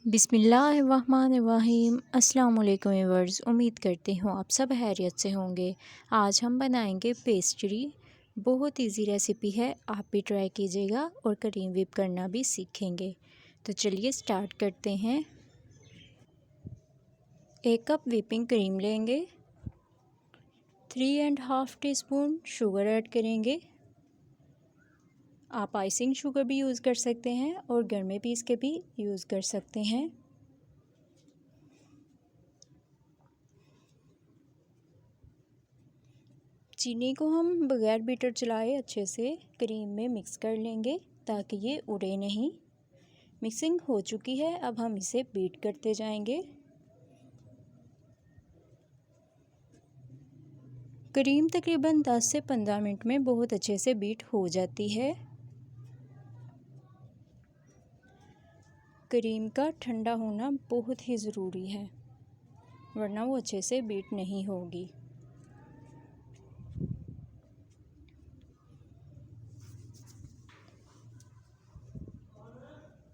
बिस्मिल्लाहिर्रहमानिर्रहीम। अस्सलाम वालेकुम व्यूअर्स, उम्मीद करती हूँ आप सब खैरियत से होंगे। आज हम बनाएंगे पेस्ट्री। बहुत इजी रेसिपी है, आप भी ट्राई कीजिएगा और क्रीम व्हिप करना भी सीखेंगे। तो चलिए स्टार्ट करते हैं। 1 कप व्हिपिंग क्रीम लेंगे, 3½ टीस्पून शुगर ऐड करेंगे। आप आइसिंग शुगर भी यूज़ कर सकते हैं और घर में पीस के भी यूज़ कर सकते हैं। चीनी को हम बगैर बीटर चलाए अच्छे से क्रीम में मिक्स कर लेंगे ताकि ये उड़े नहीं। मिक्सिंग हो चुकी है, अब हम इसे बीट करते जाएंगे। क्रीम तकरीबन 10 से 15 मिनट में बहुत अच्छे से बीट हो जाती है। क्रीम का ठंडा होना बहुत ही ज़रूरी है, वरना वो अच्छे से बीट नहीं होगी।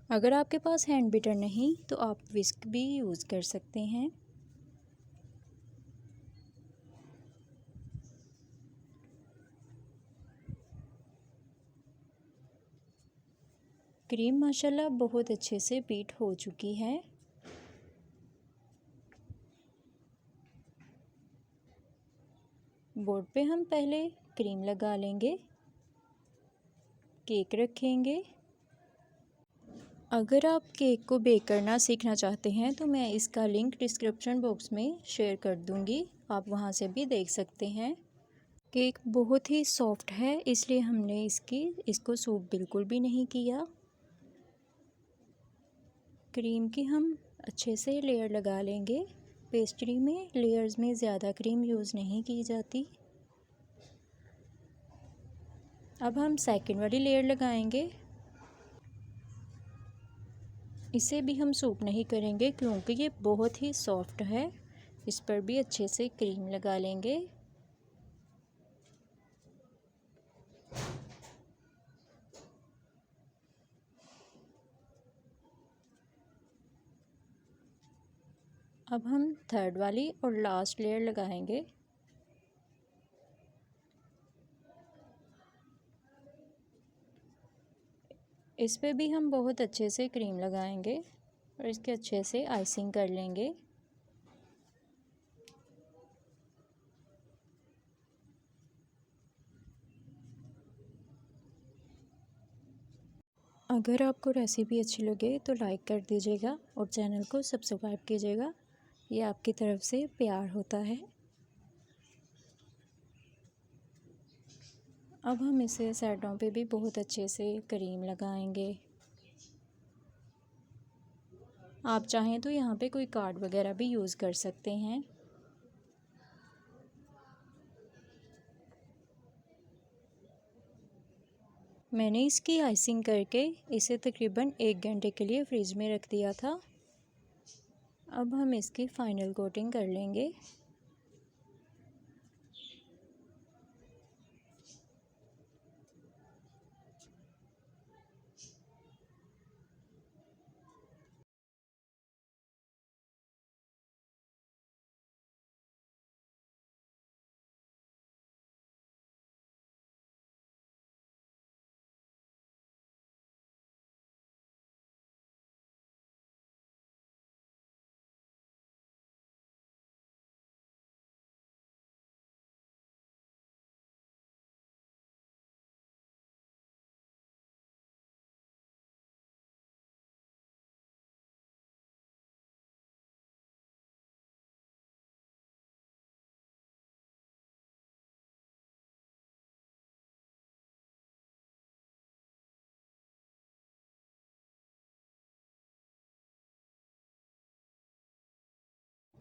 अगर आपके पास हैंड बीटर नहीं तो आप विस्क भी यूज़ कर सकते हैं। क्रीम माशाल्लाह बहुत अच्छे से बीट हो चुकी है। बोर्ड पे हम पहले क्रीम लगा लेंगे, केक रखेंगे। अगर आप केक को बेक करना सीखना चाहते हैं तो मैं इसका लिंक डिस्क्रिप्शन बॉक्स में शेयर कर दूंगी, आप वहां से भी देख सकते हैं। केक बहुत ही सॉफ्ट है, इसलिए हमने इसको सूप बिल्कुल भी नहीं किया। क्रीम की हम अच्छे से लेयर लगा लेंगे। पेस्ट्री में लेयर्स में ज़्यादा क्रीम यूज़ नहीं की जाती। अब हम सेकंड वाली लेयर लगाएंगे। इसे भी हम सूप नहीं करेंगे क्योंकि ये बहुत ही सॉफ्ट है। इस पर भी अच्छे से क्रीम लगा लेंगे। अब हम थर्ड वाली और लास्ट लेयर लगाएंगे। इस पे भी हम बहुत अच्छे से क्रीम लगाएंगे और इसके अच्छे से आइसिंग कर लेंगे। अगर आपको रेसिपी अच्छी लगे तो लाइक कर दीजिएगा और चैनल को सब्सक्राइब कीजिएगा, ये आपकी तरफ से प्यार होता है। अब हम इसे साइडों पे भी बहुत अच्छे से क्रीम लगाएंगे। आप चाहें तो यहाँ पे कोई कार्ड वगैरह भी यूज़ कर सकते हैं। मैंने इसकी आइसिंग करके इसे तकरीबन 1 घंटे के लिए फ्रिज में रख दिया था। अब हम इसकी फाइनल कोटिंग कर लेंगे।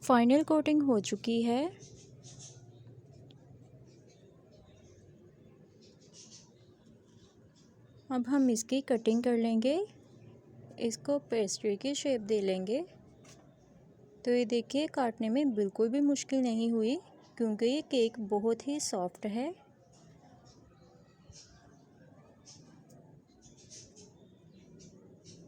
फाइनल कोटिंग हो चुकी है। अब हम इसकी कटिंग कर लेंगे, इसको पेस्ट्री की शेप दे लेंगे। तो ये देखिए, काटने में बिल्कुल भी मुश्किल नहीं हुई क्योंकि ये केक बहुत ही सॉफ्ट है।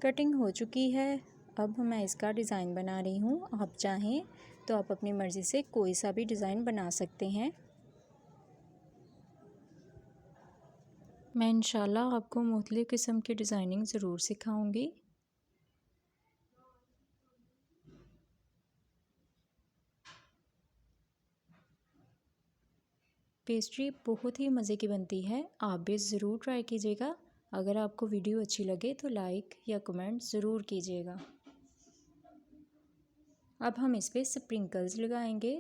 कटिंग हो चुकी है। अब मैं इसका डिज़ाइन बना रही हूँ। आप चाहें तो आप अपनी मर्ज़ी से कोई सा भी डिज़ाइन बना सकते हैं। मैं इंशाल्लाह आपको मुख्तलिफ़ किस्म की डिज़ाइनिंग ज़रूर सिखाऊंगी। पेस्ट्री बहुत ही मज़े की बनती है, आप भी ज़रूर ट्राई कीजिएगा। अगर आपको वीडियो अच्छी लगे तो लाइक या कमेंट ज़रूर कीजिएगा। अब हम इस पे स्प्रिंकल्स लगाएंगे।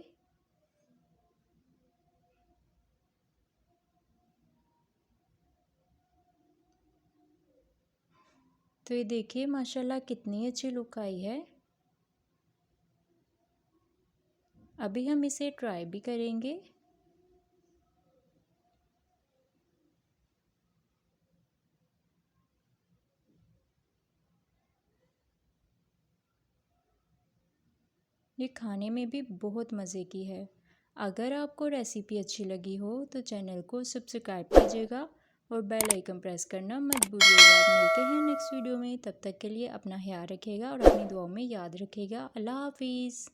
तो ये देखिए माशाल्लाह कितनी अच्छी लुक आई है। अभी हम इसे ट्राई भी करेंगे। ये खाने में भी बहुत मज़े की है। अगर आपको रेसिपी अच्छी लगी हो तो चैनल को सब्सक्राइब कीजिएगा और बेल आइकन प्रेस करना मत भूलिएगा। मिलते हैं नेक्स्ट वीडियो में, तब तक के लिए अपना ख्याल रखिएगा और अपनी दुआओं में याद रखिएगा। अल्लाह हाफिज़।